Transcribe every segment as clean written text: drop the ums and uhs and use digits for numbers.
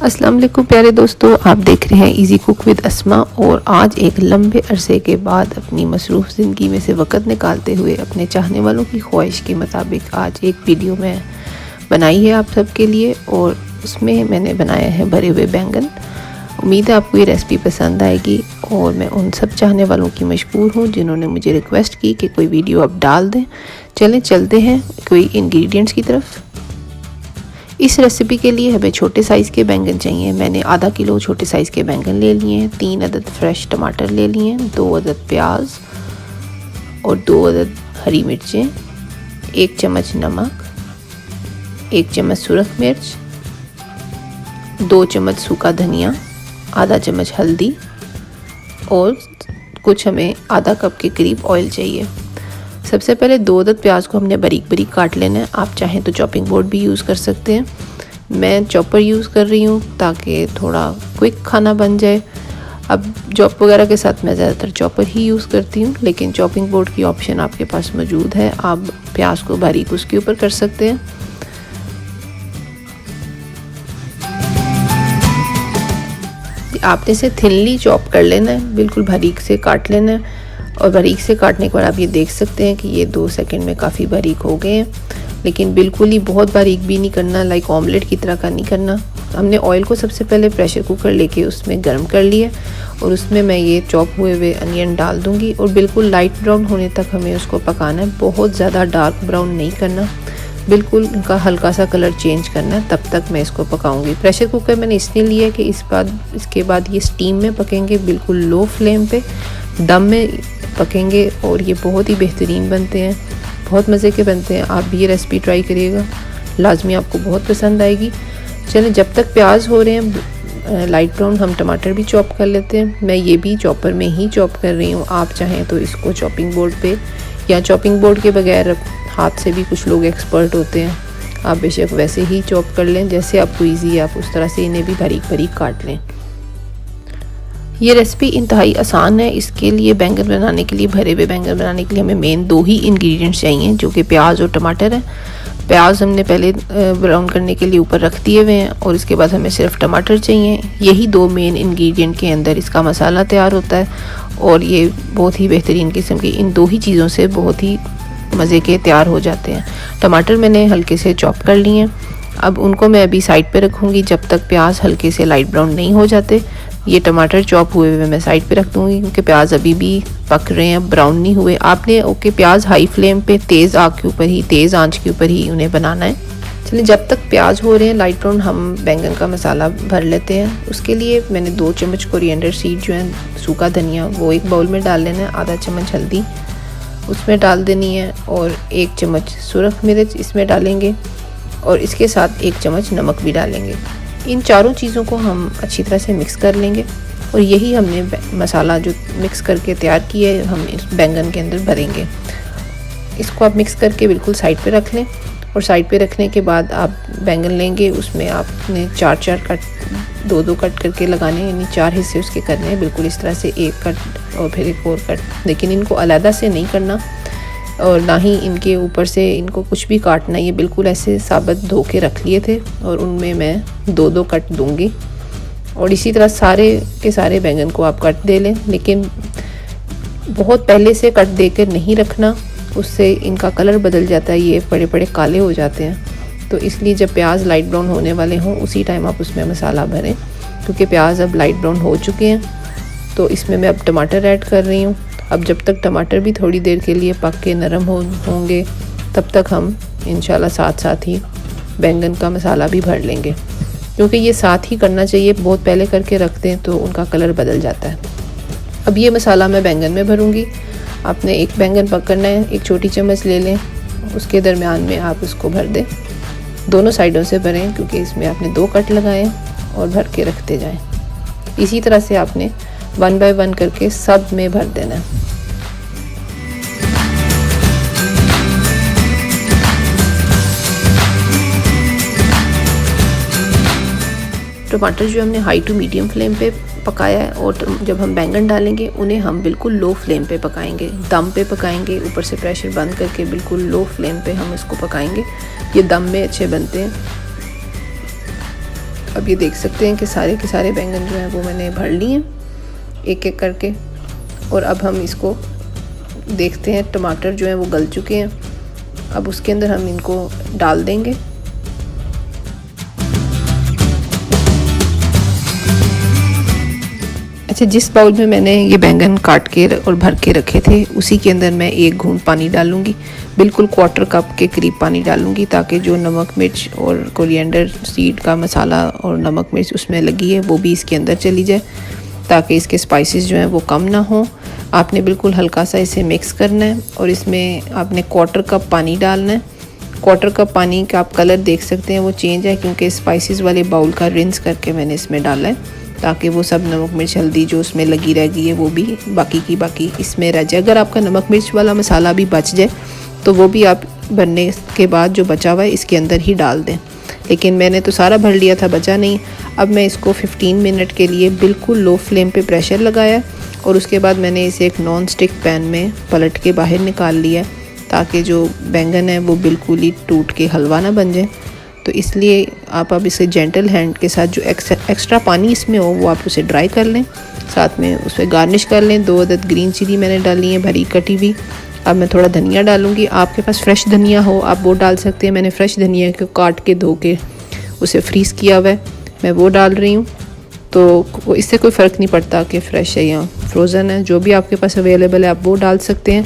अस्सलाम वालेकुम प्यारे दोस्तों, आप देख रहे हैं इजी कुक विद अस्मा। और आज एक लंबे अरसे के बाद अपनी मसरूफ़ ज़िंदगी में से वक़्त निकालते हुए अपने चाहने वालों की ख्वाहिश के मुताबिक आज एक वीडियो मैं बनाई है आप सब के लिए। और उसमें मैंने बनाया है भरे हुए बैंगन। उम्मीद है आपको ये रेसिपी पसंद आएगी और मैं उन सब चाहने वालों की मशहूर हूँ जिन्होंने मुझे रिक्वेस्ट की कि कोई वीडियो आप डाल दें। चलते हैं कोई इंग्रेडिएंट्स की तरफ। इस रेसिपी के लिए हमें छोटे साइज़ के बैंगन चाहिए। मैंने आधा किलो छोटे साइज़ के बैंगन ले लिए हैं, 3 अदद फ्रेश टमाटर ले लिए हैं, 2 अदद प्याज और 2 अदद हरी मिर्चें, 1 चम्मच नमक, 1 चम्मच सुरख मिर्च, 2 चम्मच सूखा धनिया, आधा चम्मच हल्दी और कुछ हमें आधा कप के करीब ऑयल चाहिए। सबसे पहले 2 अदद प्याज को हमने बारीक बारीक काट लेना है। आप चाहें तो चॉपिंग बोर्ड भी यूज़ कर सकते हैं। मैं चॉपर यूज़ कर रही हूँ ताकि थोड़ा क्विक खाना बन जाए। अब चॉप वगैरह के साथ मैं ज़्यादातर चॉपर ही यूज़ करती हूँ, लेकिन चॉपिंग बोर्ड की ऑप्शन आपके पास मौजूद है। आप प्याज को बारीक उसके ऊपर कर सकते हैं। आपने इसे थिनली चॉप कर लेना है, बिल्कुल बारीक से काट लेना है। और बारीक से काटने के बाद आप ये देख सकते हैं कि ये 2 सेकंड में काफ़ी बारीक हो गए हैं, लेकिन बिल्कुल ही बहुत बारीक भी नहीं करना, लाइक ऑमलेट की तरह का नहीं करना। हमने ऑयल को सबसे पहले प्रेशर कुकर लेके उसमें गर्म कर लिया और उसमें मैं ये चॉप हुए हुए अनियन डाल दूँगी और बिल्कुल लाइट ब्राउन होने तक हमें उसको पकाना है। बहुत ज़्यादा डार्क ब्राउन नहीं करना, बिल्कुल उनका हल्का सा कलर चेंज करना है, तब तक मैं इसको पकाऊंगी। प्रेशर कुकर मैंने इसलिए लिया कि इसके बाद ये स्टीम में पकेंगे, बिल्कुल लो फ्लेम पे दम में पकेंगे और ये बहुत ही बेहतरीन बनते हैं, बहुत मज़े के बनते हैं। आप भी ये रेसिपी ट्राई करिएगा, लाजमी आपको बहुत पसंद आएगी। चलें, जब तक प्याज हो रहे हैं लाइट ब्राउन, हम टमाटर भी चॉप कर लेते हैं। मैं ये भी चॉपर में ही चॉप कर रही हूँ। आप चाहें तो इसको चॉपिंग बोर्ड पे या चॉपिंग बोर्ड के बगैर हाथ से भी कुछ लोग एक्सपर्ट होते हैं, आप बेशक वैसे ही चॉप कर लें, जैसे आपको ईजी है आप उस तरह से इन्हें भी बारीक बारीक काट लें। ये रेसिपी इंतहाई आसान है। इसके लिए बैंगन बनाने के लिए, भरे हुए बैंगन बनाने के लिए हमें मेन 2 ही इंग्रेडिएंट्स चाहिए, जो कि प्याज और टमाटर है। प्याज हमने पहले ब्राउन करने के लिए ऊपर रख दिए हुए हैं और इसके बाद हमें सिर्फ टमाटर चाहिए। यही 2 मेन इंग्रेडिएंट के अंदर इसका मसाला तैयार होता है और ये बहुत ही बेहतरीन किस्म की इन 2 ही चीज़ों से बहुत ही मज़े के तैयार हो जाते हैं। टमाटर मैंने हल्के से चॉप कर लिए हैं। अब उनको मैं अभी साइड पे रखूँगी जब तक प्याज हल्के से लाइट ब्राउन नहीं हो जाते। ये टमाटर चॉप हुए हुए मैं साइड पे रख दूँगी क्योंकि प्याज अभी भी पक रहे हैं, ब्राउन नहीं हुए। आपने प्याज हाई फ्लेम पे तेज़ आग के ऊपर ही, तेज़ आंच के ऊपर ही उन्हें बनाना है। चलिए, जब तक प्याज हो रहे हैं लाइट ब्राउन, हम बैंगन का मसाला भर लेते हैं। उसके लिए मैंने 2 चम्मच कोरिएंडर सीड जो है, सूखा धनिया, वो एक बाउल में डाल लेना है। आधा चम्मच हल्दी उसमें डाल देनी है और 1 चम्मच सुरख मिर्च इसमें डालेंगे और इसके साथ 1 चम्मच नमक भी डालेंगे। इन चारों चीज़ों को हम अच्छी तरह से मिक्स कर लेंगे और यही हमने मसाला जो मिक्स करके तैयार किया है हम इस बैंगन के अंदर भरेंगे। इसको आप मिक्स करके बिल्कुल साइड पे रख लें और साइड पे रखने के बाद आप बैंगन लेंगे, उसमें आपने 4-4 कट, 2-2 कट करके लगाने, यानी 4 हिस्से उसके करने हैं। बिल्कुल इस तरह से 1 कट और फिर एक और कट, लेकिन इनको अलग से नहीं करना और ना ही इनके ऊपर से इनको कुछ भी काटना। ये बिल्कुल ऐसे साबित धो के रख लिए थे और उनमें मैं 2-2 कट दूंगी और इसी तरह सारे के सारे बैंगन को आप कट दे लें, लेकिन बहुत पहले से कट दे कर नहीं रखना, उससे इनका कलर बदल जाता है, ये बड़े बड़े काले हो जाते हैं। तो इसलिए जब प्याज लाइट ब्राउन होने वाले हों उसी टाइम आप उसमें मसाला भरें, क्योंकि प्याज अब लाइट ब्राउन हो चुके हैं। तो इसमें मैं अब टमाटर ऐड कर रही हूँ। अब जब तक टमाटर भी थोड़ी देर के लिए पक के नरम होंगे तब तक हम इंशाल्लाह साथ साथ ही बैंगन का मसाला भी भर लेंगे, क्योंकि ये साथ ही करना चाहिए। बहुत पहले करके रखते हैं तो उनका कलर बदल जाता है। अब ये मसाला मैं बैंगन में भरूँगी। आपने एक बैंगन पकड़ना है, 1 छोटी चम्मच ले लें, उसके दरमियान में आप उसको भर दें। दोनों साइडों से भरें क्योंकि इसमें आपने 2 कट लगाए और भर के रखते जाएं। इसी तरह से आपने 1 बाय 1 करके सब में भर देना है। टमाटर जो हमने हाई टू मीडियम फ्लेम पे पकाया है और जब हम बैंगन डालेंगे उन्हें हम बिल्कुल लो फ्लेम पे पकाएंगे, दम पे पकाएंगे। ऊपर से प्रेशर बंद करके बिल्कुल लो फ्लेम पे हम इसको पकाएंगे। ये दम में अच्छे बनते हैं। अब ये देख सकते हैं कि सारे के सारे बैंगन जो हैं वो मैंने भर लिए हैं एक एक करके। और अब हम इसको देखते हैं, टमाटर जो हैं वो गल चुके हैं। अब उसके अंदर हम इनको डाल देंगे। अच्छा, जिस बाउल में मैंने ये बैंगन काट के और भर के रखे थे उसी के अंदर मैं 1 घूंट पानी डालूंगी, बिल्कुल 1/4 कप के करीब पानी डालूंगी, ताकि जो नमक मिर्च और कोरिएंडर सीड का मसाला और नमक मिर्च उसमें लगी है वो भी इसके अंदर चली जाए, ताकि इसके स्पाइसेस जो हैं वो कम ना हो। आपने बिल्कुल हल्का सा इसे मिक्स करना है और इसमें आपने 1/4 कप पानी डालना है। 1/4 कप पानी का आप कलर देख सकते हैं वो चेंज है, क्योंकि स्पाइसेस वाले बाउल का रिंस करके मैंने इसमें डाला है, ताकि वो सब नमक मिर्च हल्दी जो उसमें लगी रह गई है वो भी बाकी की बाकी इसमें रह जाए। अगर आपका नमक मिर्च वाला मसाला भी बच जाए तो वो भी आप भरने के बाद जो बचा हुआ है इसके अंदर ही डाल दें, लेकिन मैंने तो सारा भर लिया था, बचा नहीं। अब मैं इसको 15 मिनट के लिए बिल्कुल लो फ्लेम पे प्रेशर लगाया और उसके बाद मैंने इसे एक नॉन स्टिक पैन में पलट के बाहर निकाल लिया, ताकि जो बैंगन है वो बिल्कुल ही टूट के हलवा ना बन जाए। तो इसलिए आप अब इसे जेंटल हैंड के साथ जो एक्स्ट्रा पानी इसमें हो वो आप उसे ड्राई कर लें, साथ में उस पर गार्निश कर लें। 2 अदद ग्रीन चिली मैंने डाली है भरी कटी हुई। अब मैं थोड़ा धनिया डालूंगी, आपके पास फ्रेश धनिया हो आप वो डाल सकते हैं। मैंने फ्रेश धनिया को काट के धो के उसे फ्रीज़ किया हुआ है, मैं वो डाल रही हूँ। तो इससे कोई फ़र्क नहीं पड़ता कि फ़्रेश है या फ्रोज़न है, जो भी आपके पास अवेलेबल है आप वो डाल सकते हैं।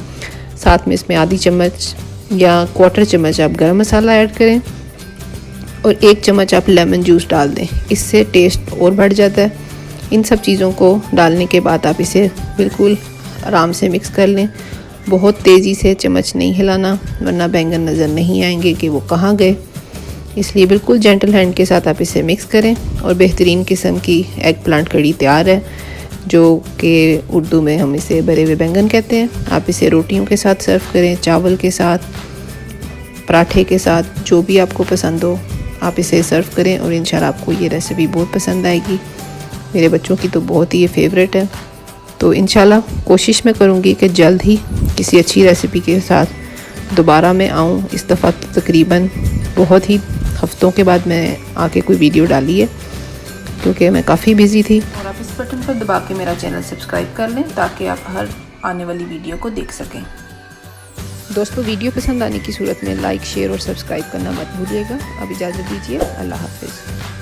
साथ में इसमें आधी चम्मच या 1/4 चम्मच आप गरम मसाला ऐड करें और 1 चम्मच आप लेमन जूस डाल दें, इससे टेस्ट और बढ़ जाता है। इन सब चीज़ों को डालने के बाद आप इसे बिल्कुल आराम से मिक्स कर लें। बहुत तेज़ी से चम्मच नहीं हिलाना, वरना बैंगन नज़र नहीं आएंगे कि वो कहाँ गए। इसलिए बिल्कुल जेंटल हैंड के साथ आप इसे मिक्स करें और बेहतरीन किस्म की एग प्लांट कड़ी तैयार है, जो कि उर्दू में हम इसे भरे हुए बैंगन कहते हैं। आप इसे रोटियों के साथ सर्व करें, चावल के साथ, पराठे के साथ, जो भी आपको पसंद हो आप इसे सर्व करें और इंशाल्लाह आपको ये रेसिपी बहुत पसंद आएगी। मेरे बच्चों की तो बहुत ही ये फेवरेट है। तो इंशाल्लाह कोशिश मैं करूँगी कि जल्द ही किसी अच्छी रेसिपी के साथ दोबारा मैं आऊँ। इस दफ़ा तो तकरीबन बहुत ही हफ्तों के बाद मैं आके कोई वीडियो डाली है, क्योंकि मैं काफ़ी बिज़ी थी। और आप इस बटन पर दबा के मेरा चैनल सब्सक्राइब कर लें, ताकि आप हर आने वाली वीडियो को देख सकें। दोस्तों, वीडियो पसंद आने की सूरत में लाइक, शेयर और सब्सक्राइब करना मत भूलिएगा। अब इजाज़त दीजिए, अल्लाह हाफ़िज़।